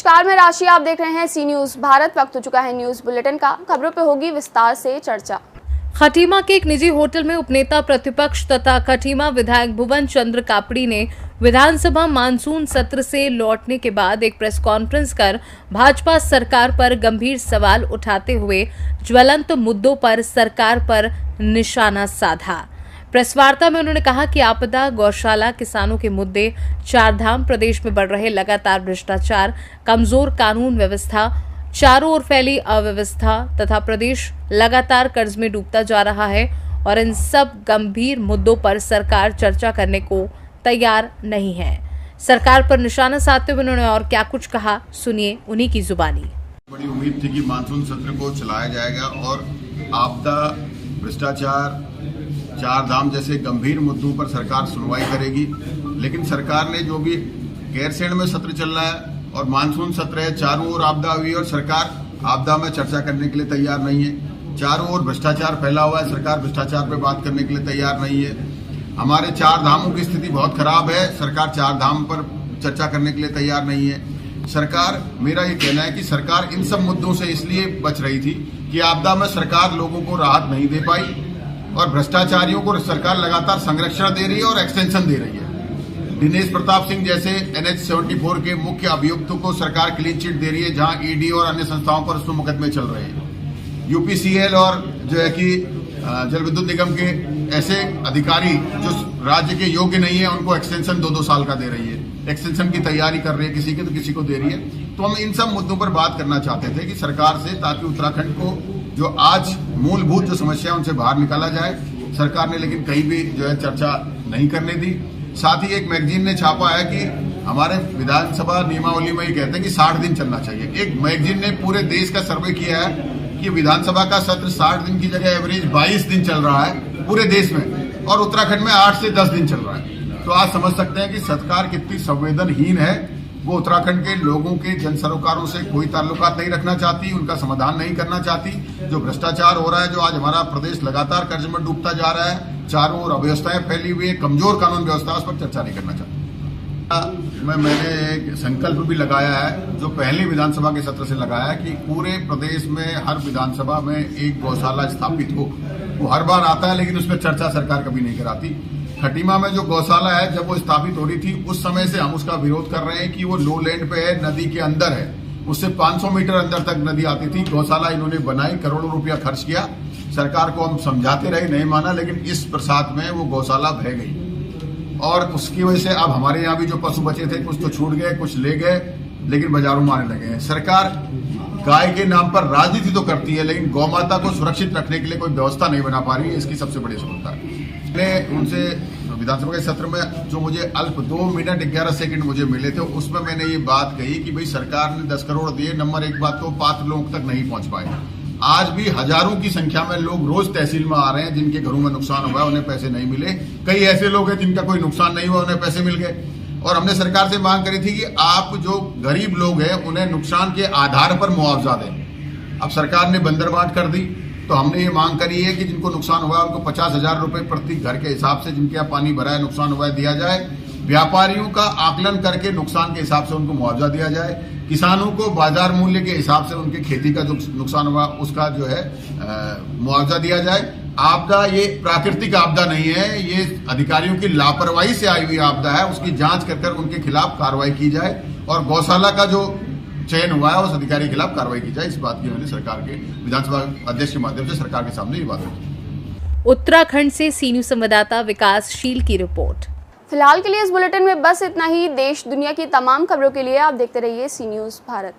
नमस्कार, मैं राशि। आप देख रहे हैं सी न्यूज भारत। वक्त हो चुका है न्यूज बुलेटिन का। खबरों पे होगी विस्तार से चर्चा। खटीमा के एक निजी होटल में उपनेता प्रतिपक्ष तथा खटीमा विधायक भुवन चंद्र कापड़ी ने विधानसभा मानसून सत्र से लौटने के बाद एक प्रेस कॉन्फ्रेंस कर भाजपा सरकार पर गंभीर सवाल उठाते हुए ज्वलंत मुद्दों पर सरकार पर निशाना साधा। प्रेस वार्ता में उन्होंने कहा कि आपदा, गौशाला, किसानों के मुद्दे, चारधाम, प्रदेश में बढ़ रहे लगातार भ्रष्टाचार, कमजोर कानून व्यवस्था, चारों ओर फैली अव्यवस्था तथा प्रदेश लगातार कर्ज में डूबता जा रहा है और इन सब गंभीर मुद्दों पर सरकार चर्चा करने को तैयार नहीं है। सरकार पर निशाना साधते हुए उन्होंने और क्या कुछ कहा, सुनिए उन्हीं की जुबानी। बड़ी उम्मीद थी कि मानसून सत्र को चलाया जाएगा और आपदा, भ्रष्टाचार, चार धाम जैसे गंभीर मुद्दों पर सरकार सुनवाई करेगी, लेकिन सरकार ने जो भी गैरसैंण में सत्र चल रहा है और मानसून सत्र है, चारों ओर आपदा हुई और सरकार आपदा में चर्चा करने के लिए तैयार नहीं है। चारों ओर भ्रष्टाचार फैला हुआ है, सरकार भ्रष्टाचार पर बात करने के लिए तैयार नहीं है। हमारे चार धामों की स्थिति बहुत खराब है, सरकार चार धाम पर चर्चा करने के लिए तैयार नहीं है। सरकार, मेरा ये कहना है कि सरकार इन सब मुद्दों से इसलिए बच रही थी कि आपदा में सरकार लोगों को राहत नहीं दे पाई और भ्रष्टाचारियों को सरकार लगातार संरक्षण दे रही है और एक्सटेंशन दे रही है। दिनेश प्रताप सिंह जैसे NH-74 के मुख्य अभियुक्तों को सरकार क्लीन चिट दे रही है, जहां ईडी और अन्य संस्थाओं पर उसमें मुकदमे चल रहे हैं। UPCL और जो है कि जल विद्युत निगम के ऐसे अधिकारी जो राज्य के योग्य नहीं है, उनको एक्सटेंशन 2-2 साल का दे रही है। एक्सटेंशन की तैयारी कर रही है, किसी की तो किसी को दे रही है। तो हम इन सब मुद्दों पर बात करना चाहते थे कि सरकार से, ताकि उत्तराखंड को जो आज मूलभूत जो समस्या है उनसे बाहर निकाला जाए। सरकार ने लेकिन कहीं भी जो है चर्चा नहीं करने दी। साथ ही एक मैगजीन ने छापा है कि हमारे विधानसभा नियमावली में ये कहते हैं कि 60 दिन चलना चाहिए। एक मैगजीन ने पूरे देश का सर्वे किया है कि विधानसभा का सत्र 60 दिन की जगह एवरेज 22 दिन चल रहा है पूरे देश में, और उत्तराखंड में 8 से 10 दिन चल रहा है। तो आप समझ सकते हैं कि सरकार कितनी संवेदनहीन है। वो उत्तराखंड के लोगों के जन सरोकारों से कोई ताल्लुकात नहीं रखना चाहती, उनका समाधान नहीं करना चाहती। जो भ्रष्टाचार हो रहा है, जो आज हमारा प्रदेश लगातार कर्ज में डूबता जा रहा है, चारों ओर अव्यवस्थाएं फैली हुई है, कमजोर कानून व्यवस्था, उस पर चर्चा नहीं करना चाहती। मैंने एक संकल्प भी लगाया है, जो पहली विधानसभा के सत्र से लगाया है, कि पूरे प्रदेश में हर विधानसभा में एक गौशाला स्थापित हो। वो हर बार आता है लेकिन उस पर चर्चा सरकार कभी नहीं कराती। खटीमा में जो गौशाला है, जब वो स्थापित हो रही थी उस समय से हम उसका विरोध कर रहे हैं कि वो लो लैंड पे है, नदी के अंदर है। उससे 500 मीटर अंदर तक नदी आती थी। गौशाला इन्होंने बनाई, करोड़ों रुपया खर्च किया। सरकार को हम समझाते रहे, नहीं माना, लेकिन इस बरसात में वो गौशाला बह गई और उसकी वजह से अब हमारे यहाँ भी जो पशु बचे थे, कुछ तो छूट गए, कुछ ले गए, लेकिन बाजारों में आने लगे हैं। सरकार गाय के नाम पर राजनीति तो करती है, लेकिन गौ माता को सुरक्षित रखने के लिए कोई व्यवस्था नहीं बना पा रही है। इसकी सबसे बड़ी समस्या है। उनसे विधानसभा के सत्र में जो मुझे अल्प 2 मिनट 11 सेकंड मुझे मिले थे, उसमें मैंने ये बात कही कि भाई सरकार ने 10 करोड़ दिए, नंबर एक बात, तो पात्र लोगों तक नहीं पहुंच पाए। आज भी हजारों की संख्या में लोग रोज तहसील में आ रहे हैं, जिनके घरों में नुकसान हुआ है, उन्हें पैसे नहीं मिले। कई ऐसे लोग हैं जिनका कोई नुकसान नहीं हुआ, उन्हें पैसे मिल गए। और हमने सरकार से मांग करी थी कि आप जो गरीब लोग हैं उन्हें नुकसान के आधार पर मुआवजा दें। अब सरकार ने बंदरबाट कर दी, तो हमने ये मांग करी है कि जिनको नुकसान हुआ है उनको 50,000 रुपए प्रति घर के हिसाब से, जिनके यहाँ पानी भरा है, नुकसान हुआ है, दिया जाए। व्यापारियों का आकलन करके नुकसान के हिसाब से उनको मुआवजा दिया जाए। किसानों को बाजार मूल्य के हिसाब से उनकी खेती का जो नुकसान हुआ उसका जो है मुआवजा दिया जाए। आपदा ये प्राकृतिक आपदा नहीं है, ये अधिकारियों की लापरवाही से आई हुई आपदा है। उसकी जांच कर उनके खिलाफ कार्रवाई की जाए और गौशाला का जो चयन हुआ है उस अधिकारी के खिलाफ कार्रवाई की जाए। इस बात की मैंने सरकार के विधानसभा अध्यक्ष के माध्यम से सरकार के सामने ये बात रखी। उत्तराखंड से सी न्यूज संवाददाता विकासशील की रिपोर्ट। फिलहाल के लिए इस बुलेटिन में बस इतना ही। देश दुनिया की तमाम खबरों के लिए आप देखते रहिए सी न्यूज भारत।